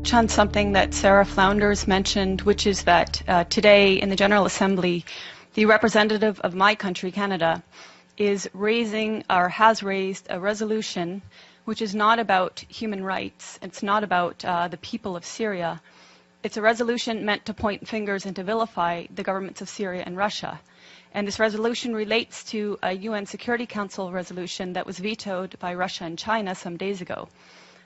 touch on something that Sarah Flounders mentioned, which is that today in the General Assembly, the representative of my country, Canada, is raising or has raised a resolution which is not about human rights. It's not about the people of Syria. It's a resolution meant to point fingers and to vilify the governments of Syria and Russia. And this resolution relates to a UN Security Council resolution that was vetoed by Russia and China some days ago.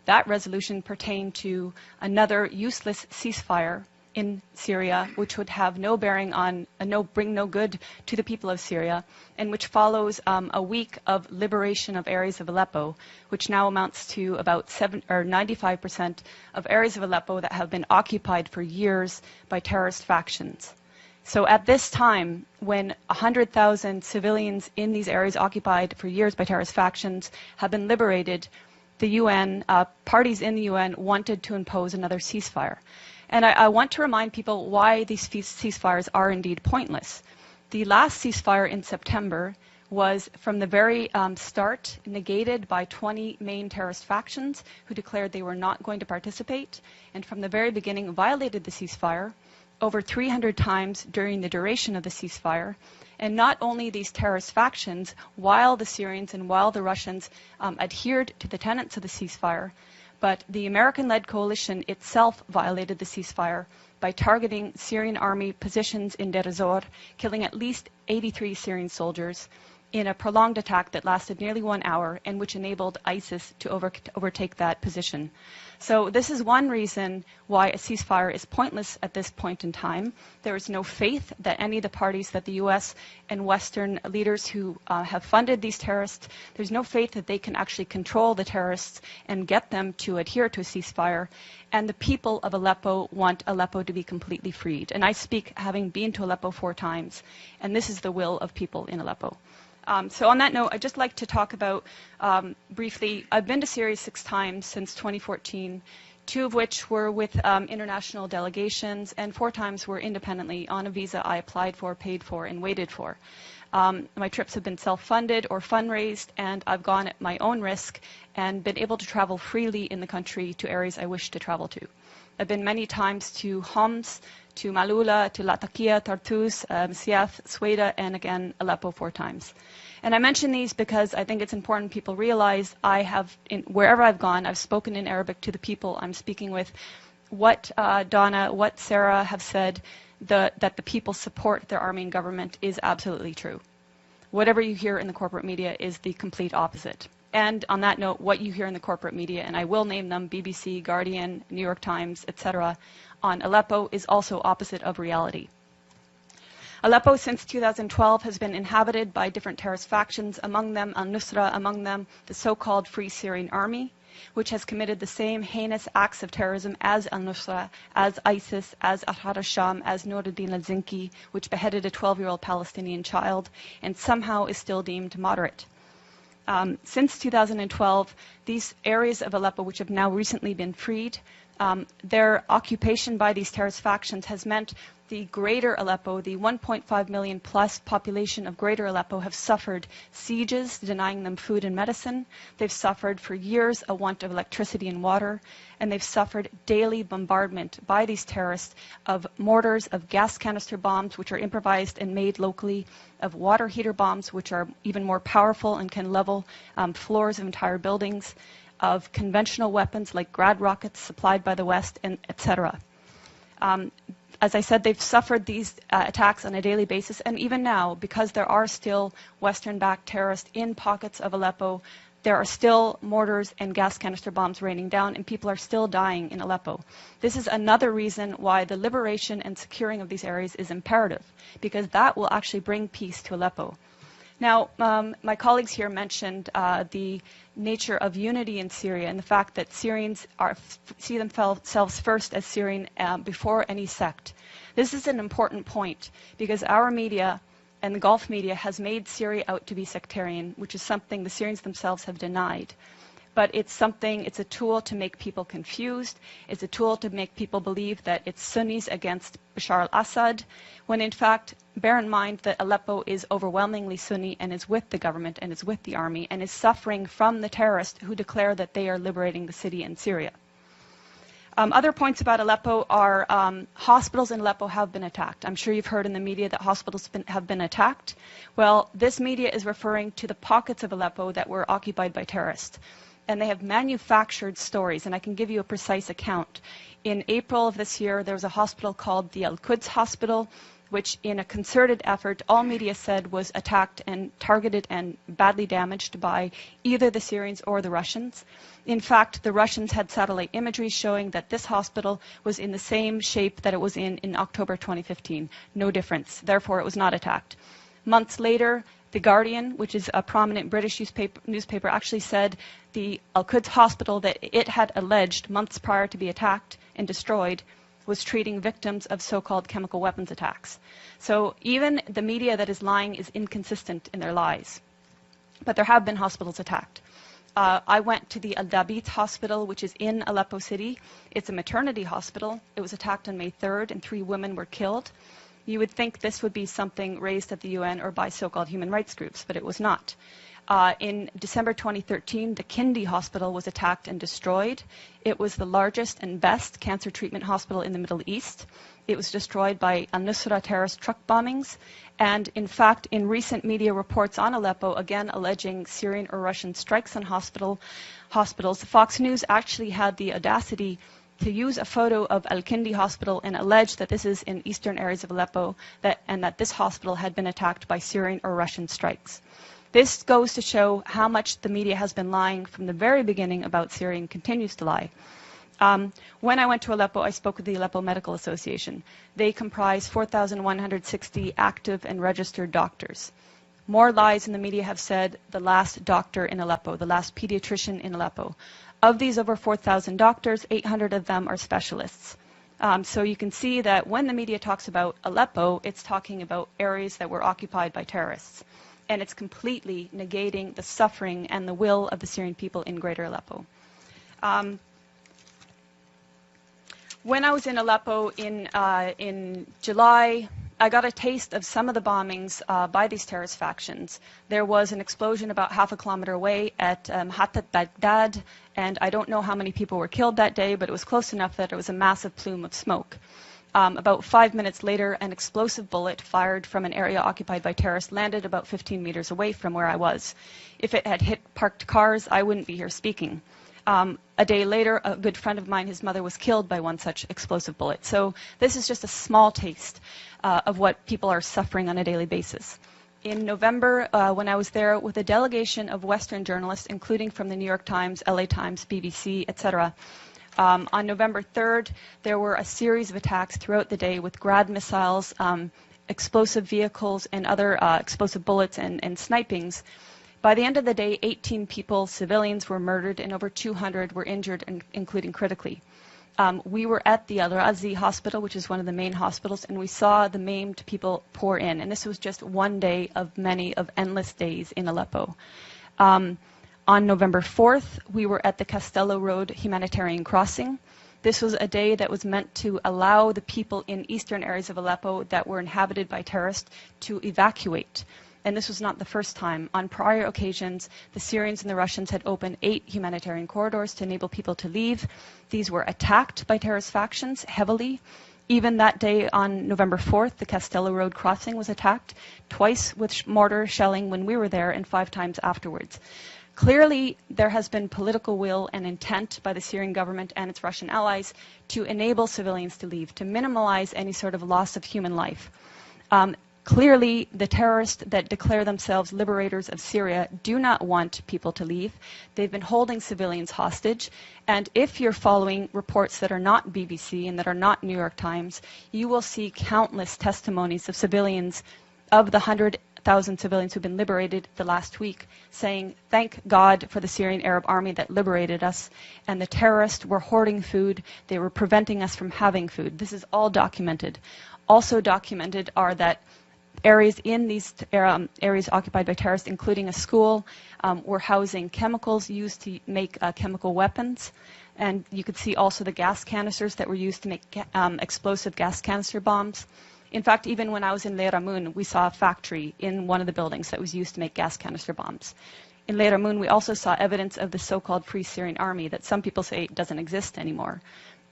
That resolution pertained to another useless ceasefire in Syria, which would have no bearing on, bring no good to the people of Syria, and which follows a week of liberation of areas of Aleppo, which now amounts to about 95% of areas of Aleppo that have been occupied for years by terrorist factions. So at this time, when 100,000 civilians in these areas occupied for years by terrorist factions have been liberated, the UN, parties in the UN wanted to impose another ceasefire. And I want to remind people why these ceasefires are indeed pointless. The last ceasefire in September was from the very start negated by 20 main terrorist factions who declared they were not going to participate, and from the very beginning violated the ceasefire over 300 times during the duration of the ceasefire. And not only these terrorist factions, while the Syrians and while the Russians adhered to the tenets of the ceasefire, but the American-led coalition itself violated the ceasefire by targeting Syrian army positions in Deir ez-Zor, killing at least 83 Syrian soldiers in a prolonged attack that lasted nearly 1 hour and which enabled ISIS to overtake that position. So this is one reason why a ceasefire is pointless at this point in time. There is no faith that any of the parties that the US and Western leaders who have funded these terrorists, there's no faith that they can actually control the terrorists and get them to adhere to a ceasefire. And the people of Aleppo want Aleppo to be completely freed. And I speak having been to Aleppo 4 times, and this is the will of people in Aleppo. So on that note, I'd just like to talk about, briefly, I've been to Syria 6 times since 2014, 2 of which were with international delegations, and 4 times were independently on a visa I applied for, paid for, and waited for. My trips have been self-funded or fundraised, and I've gone at my own risk and been able to travel freely in the country to areas I wish to travel to. I've been many times to Homs, to Malula, to Latakia, Tartus, Siath, Sweda, and again, Aleppo 4 times. And I mention these because I think it's important people realize I have, wherever I've gone, I've spoken in Arabic to the people I'm speaking with. What Donna, what Sarah have said, that the people support their army and government is absolutely true. Whatever you hear in the corporate media is the complete opposite. And on that note, what you hear in the corporate media, and I will name them, BBC, Guardian, New York Times, etc., on Aleppo is also opposite of reality. Aleppo since 2012 has been inhabited by different terrorist factions, among them al-Nusra, among them the so-called Free Syrian Army, which has committed the same heinous acts of terrorism as al-Nusra, as ISIS, as Ahrar al-Sham, as Nuruddin al-Zinki, which beheaded a 12-year-old Palestinian child, and somehow is still deemed moderate. Since 2012, these areas of Aleppo, which have now recently been freed, their occupation by these terrorist factions has meant the greater Aleppo, the 1.5 million plus population of greater Aleppo have suffered sieges, denying them food and medicine. They've suffered for years a want of electricity and water, and they've suffered daily bombardment by these terrorists of mortars, of gas canister bombs, which are improvised and made locally, of water heater bombs, which are even more powerful and can level floors of entire buildings, of conventional weapons like Grad rockets supplied by the West, and etc. As I said, they've suffered these attacks on a daily basis, and even now, because there are still Western-backed terrorists in pockets of Aleppo, there are still mortars and gas canister bombs raining down, and people are still dying in Aleppo. This is another reason why the liberation and securing of these areas is imperative, because that will actually bring peace to Aleppo. Now, my colleagues here mentioned the nature of unity in Syria and the fact that Syrians see themselves first as Syrian before any sect. This is an important point because our media and the Gulf media has made Syria out to be sectarian, which is something the Syrians themselves have denied. But it's a tool to make people confused. It's a tool to make people believe that it's Sunnis against Bashar al-Assad, when in fact, bear in mind that Aleppo is overwhelmingly Sunni and is with the government and is with the army and is suffering from the terrorists who declare that they are liberating the city in Syria. Other points about Aleppo are hospitals in Aleppo have been attacked. I'm sure you've heard in the media that hospitals have been attacked. Well, this media is referring to the pockets of Aleppo that were occupied by terrorists. And they have manufactured stories, and I can give you a precise account. In April of this year, there was a hospital called the Al-Quds Hospital, which in a concerted effort, all media said was attacked and targeted and badly damaged by either the Syrians or the Russians. In fact, the Russians had satellite imagery showing that this hospital was in the same shape that it was in October 2015. No difference. Therefore, it was not attacked. Months later, The Guardian, which is a prominent British newspaper, actually said the Al-Quds Hospital that it had alleged months prior to be attacked and destroyed was treating victims of so-called chemical weapons attacks. So even the media that is lying is inconsistent in their lies. But there have been hospitals attacked. I went to the Al-Dabit Hospital, which is in Aleppo City. It's a maternity hospital. It was attacked on May 3rd, and 3 women were killed. You would think this would be something raised at the UN or by so-called human rights groups, but it was not. In December 2013, the Kindi Hospital was attacked and destroyed. It was the largest and best cancer treatment hospital in the Middle East. It was destroyed by al-Nusra terrorist truck bombings. And in fact, in recent media reports on Aleppo, again alleging Syrian or Russian strikes on hospitals, Fox News actually had the audacity to use a photo of Al-Kindi Hospital and allege that this is in eastern areas of Aleppo and that this hospital had been attacked by Syrian or Russian strikes. This goes to show how much the media has been lying from the very beginning about Syria and continues to lie. When I went to Aleppo, I spoke with the Aleppo Medical Association. They comprise 4,160 active and registered doctors. More lies in the media have said the last doctor in Aleppo, the last pediatrician in Aleppo. Of these over 4,000 doctors, 800 of them are specialists. So you can see that when the media talks about Aleppo, it's talking about areas that were occupied by terrorists. And it's completely negating the suffering and the will of the Syrian people in greater Aleppo. When I was in Aleppo in July, I got a taste of some of the bombings by these terrorist factions. There was an explosion about half a kilometer away at Hatat Baghdad, and I don't know how many people were killed that day, but it was close enough that it was a massive plume of smoke. About 5 minutes later, an explosive bullet fired from an area occupied by terrorists landed about 15 meters away from where I was. If it had hit parked cars, I wouldn't be here speaking. A day later, a good friend of mine, his mother was killed by one such explosive bullet. So this is just a small taste of what people are suffering on a daily basis. In November, when I was there with a delegation of Western journalists, including from the New York Times, LA Times, BBC, etc., on November 3rd, there were a series of attacks throughout the day with Grad missiles, explosive vehicles, and other explosive bullets and snipings. By the end of the day, 18 people, civilians, were murdered, and over 200 were injured, including critically. We were at the Al-Razi hospital, which is one of the main hospitals, and we saw the maimed people pour in. And this was just one day of many of endless days in Aleppo. On November 4th, we were at the Castello Road humanitarian crossing. This was a day that was meant to allow the people in eastern areas of Aleppo that were inhabited by terrorists to evacuate. And this was not the first time. On prior occasions, the Syrians and the Russians had opened 8 humanitarian corridors to enable people to leave. These were attacked by terrorist factions heavily. Even that day on November 4th, the Castello Road crossing was attacked, twice with mortar shelling when we were there and 5 times afterwards. Clearly, there has been political will and intent by the Syrian government and its Russian allies to enable civilians to leave, to minimize any sort of loss of human life. Clearly, the terrorists that declare themselves liberators of Syria do not want people to leave. They've been holding civilians hostage. And if you're following reports that are not BBC and that are not New York Times, you will see countless testimonies of civilians, of the 100,000 civilians who've been liberated the last week, saying, thank God for the Syrian Arab army that liberated us, and the terrorists were hoarding food, they were preventing us from having food. This is all documented. Also documented are that areas in these areas occupied by terrorists, including a school, were housing chemicals used to make chemical weapons. And you could see also the gas canisters that were used to make explosive gas canister bombs. In fact, even when I was in Reupload, we saw a factory in one of the buildings that was used to make gas canister bombs. In Reupload, we also saw evidence of the so-called Free Syrian Army that some people say doesn't exist anymore.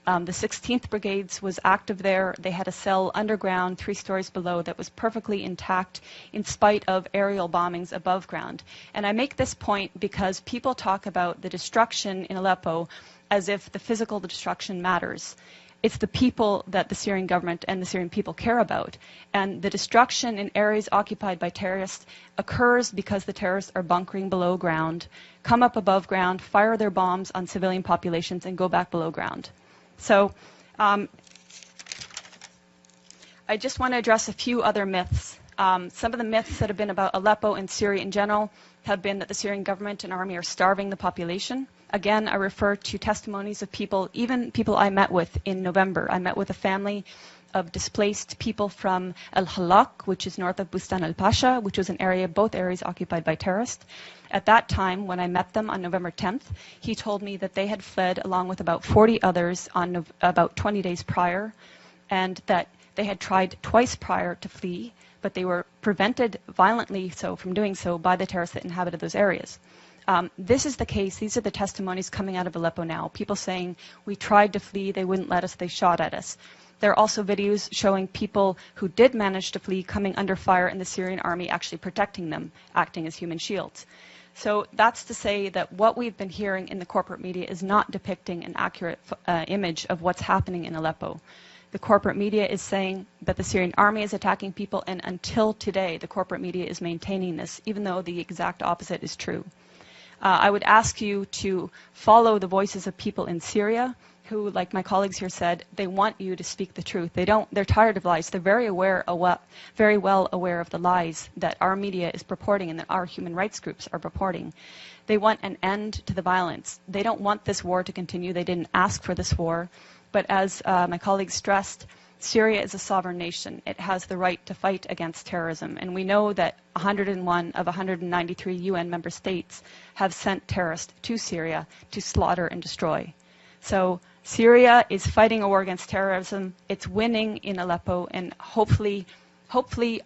The 16th Brigades was active there. They had a cell underground, 3 stories below, that was perfectly intact in spite of aerial bombings above ground. And I make this point because people talk about the destruction in Aleppo as if the physical destruction matters. It's the people that the Syrian government and the Syrian people care about. And the destruction in areas occupied by terrorists occurs because the terrorists are bunkering below ground, come up above ground, fire their bombs on civilian populations, and go back below ground. So I just want to address a few other myths. Some of the myths that have been about Aleppo and Syria in general have been that the Syrian government and army are starving the population. Again, I refer to testimonies of people, even people I met with in November. I met with a family of displaced people from Al-Halak, which is north of Bustan al-Pasha, which was an area, both areas occupied by terrorists. At that time, when I met them on November 10th, he told me that they had fled along with about 40 others on about 20 days prior, and that they had tried twice prior to flee, but they were prevented violently so from doing so by the terrorists that inhabited those areas. This is the case. These are the testimonies coming out of Aleppo now. People saying, we tried to flee, they wouldn't let us, they shot at us. There are also videos showing people who did manage to flee coming under fire and the Syrian army actually protecting them, acting as human shields. So that's to say that what we've been hearing in the corporate media is not depicting an accurate image of what's happening in Aleppo. The corporate media is saying that the Syrian army is attacking people, and until today, the corporate media is maintaining this, even though the exact opposite is true. I would ask you to follow the voices of people in Syria who, like my colleagues here said, they want you to speak the truth. They're tired of lies. They're very well aware of the lies that our media is purporting and that our human rights groups are purporting. They want an end to the violence. They don't want this war to continue. They didn't ask for this war. But as my colleagues stressed, Syria is a sovereign nation. It has the right to fight against terrorism. And we know that 101 of 193 UN member states have sent terrorists to Syria to slaughter and destroy. So Syria is fighting a war against terrorism. It's winning in Aleppo, and hopefully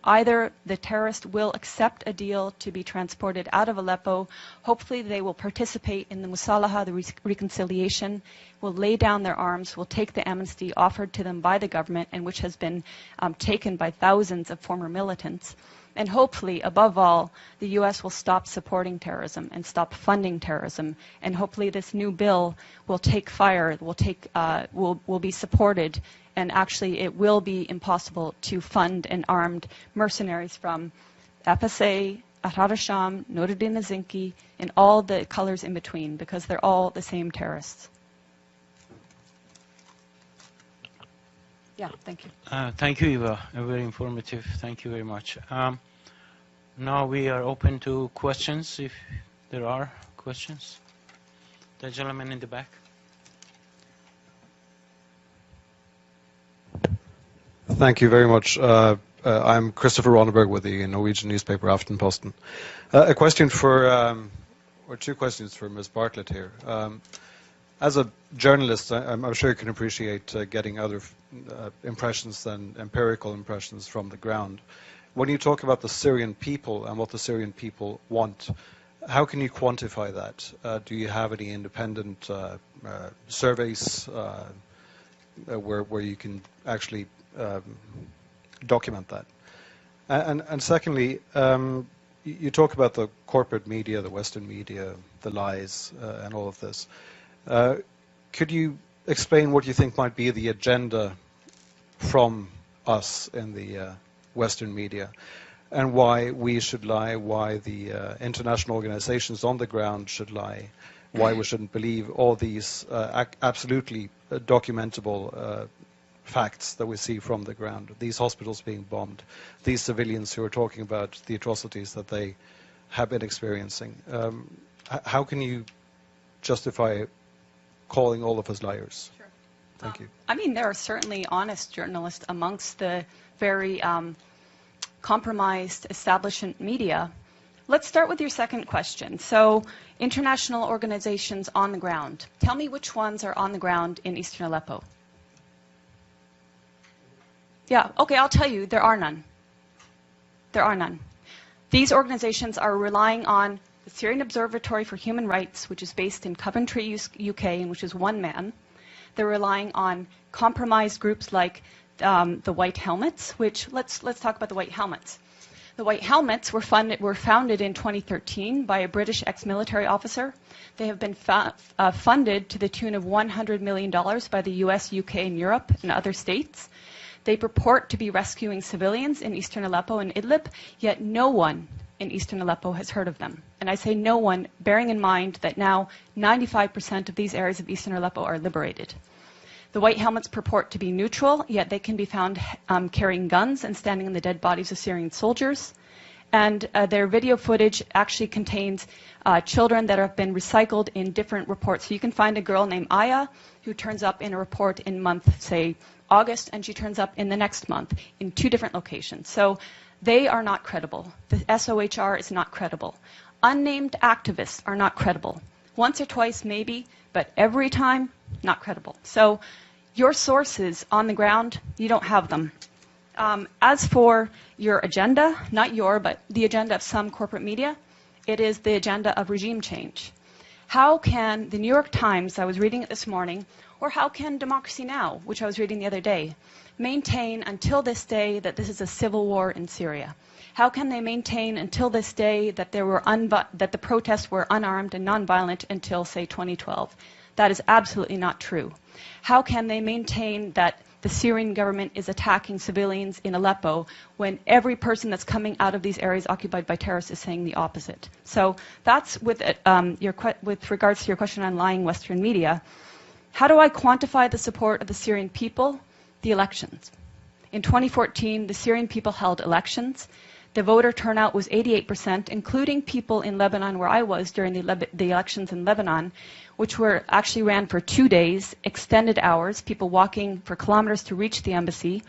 either the terrorists will accept a deal to be transported out of Aleppo, hopefully they will participate in the Musalaha, the reconciliation, will lay down their arms, will take the amnesty offered to them by the government and which has been taken by thousands of former militants. And hopefully, above all, the U.S. will stop supporting terrorism and stop funding terrorism. And hopefully this new bill will take fire, will be supported, and actually it will be impossible to fund and armed mercenaries from FSA, Ahrar al-Sham, Nuruddin al-Zinki, and all the colors in between, because they're all the same terrorists. Yeah, thank you. Thank you, Eva. Very informative. Thank you very much. Now we are open to questions, if there are questions. The gentleman in the back. Thank you very much. I'm Christopher Ronneberg with the Norwegian newspaper Aftenposten. A question for, or two questions for Ms. Bartlett here. As a journalist, I'm sure you can appreciate getting other impressions than empirical impressions from the ground. When you talk about the Syrian people and what the Syrian people want, how can you quantify that? Do you have any independent surveys where you can actually document that? And secondly, you talk about the corporate media, the Western media, the lies, and all of this. Could you explain what you think might be the agenda from us in the Western media, and why we should lie, why the international organizations on the ground should lie, why we shouldn't believe all these absolutely documentable facts that we see from the ground, these hospitals being bombed, these civilians who are talking about the atrocities that they have been experiencing. How can you justify calling all of us liars? Sure. Thank you. I mean, there are certainly honest journalists amongst the very compromised establishment media. Let's start with your second question. So, international organizations on the ground. Tell me which ones are on the ground in eastern Aleppo. Yeah, okay, I'll tell you, there are none. There are none. These organizations are relying on the Syrian Observatory for Human Rights, which is based in Coventry, UK, and which is one man. They're relying on compromised groups like the White Helmets, which let's talk about the White Helmets. The White Helmets were founded in 2013 by a British ex-military officer. They have been funded to the tune of $100 million by the US, UK, and Europe and other states. They purport to be rescuing civilians in eastern Aleppo and Idlib, yet no one in eastern Aleppo has heard of them. And I say no one, bearing in mind that now 95% of these areas of eastern Aleppo are liberated. The White Helmets purport to be neutral, yet they can be found carrying guns and standing on the dead bodies of Syrian soldiers. And their video footage actually contains children that have been recycled in different reports. So you can find a girl named Aya who turns up in a report in month, say, August, and she turns up in the next month in 2 different locations. So they are not credible. The SOHR is not credible. Unnamed activists are not credible. Once or twice, maybe, but every time, not credible. So your sources on the ground, you don't have them. As for your agenda, not your, but the agenda of some corporate media, it is the agenda of regime change. How can the New York Times, I was reading it this morning, or how can Democracy Now!, which I was reading the other day, maintain until this day that this is a civil war in Syria? How can they maintain until this day that that the protests were unarmed and nonviolent until, say, 2012? That is absolutely not true. How can they maintain that the Syrian government is attacking civilians in Aleppo when every person that's coming out of these areas occupied by terrorists is saying the opposite? So that's with regards to your question on lying Western media. How do I quantify the support of the Syrian people? The elections. In 2014, the Syrian people held elections. The voter turnout was 88%, including people in Lebanon, where I was during the elections in Lebanon, which were actually ran for 2 days, extended hours, people walking for kilometers to reach the embassy,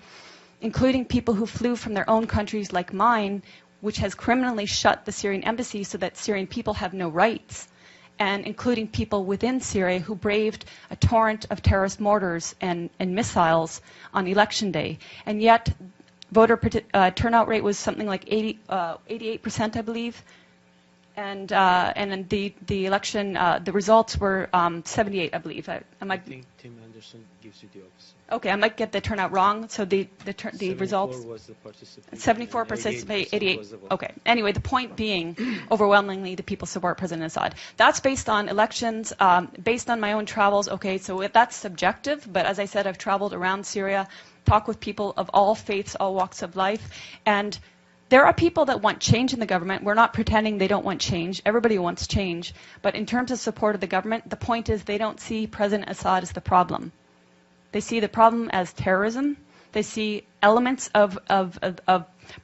including people who flew from their own countries like mine, which has criminally shut the Syrian embassy so that Syrian people have no rights, and including people within Syria who braved a torrent of terrorist mortars and missiles on election day. And yet, voter turnout rate was something like 88%, I believe. And the election, the results were 78, I believe. I think Tim Anderson gives you the opposite. Okay, I might get the turnout wrong. So the results. 74 was the participation. 74 participate, 88. Okay. Anyway, the point being, overwhelmingly, the people support President Assad. That's based on elections, based on my own travels. Okay, so that's subjective. But as I said, I've traveled around Syria, talked with people of all faiths, all walks of life, and there are people that want change in the government. We're not pretending they don't want change. Everybody wants change. But in terms of support of the government, the point is they don't see President Assad as the problem. They see the problem as terrorism. They see elements of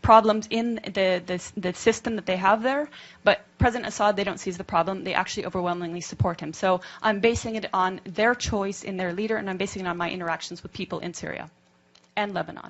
problems in the system that they have there. But President Assad, they don't see as the problem. They actually overwhelmingly support him. So I'm basing it on their choice in their leader, and I'm basing it on my interactions with people in Syria and Lebanon.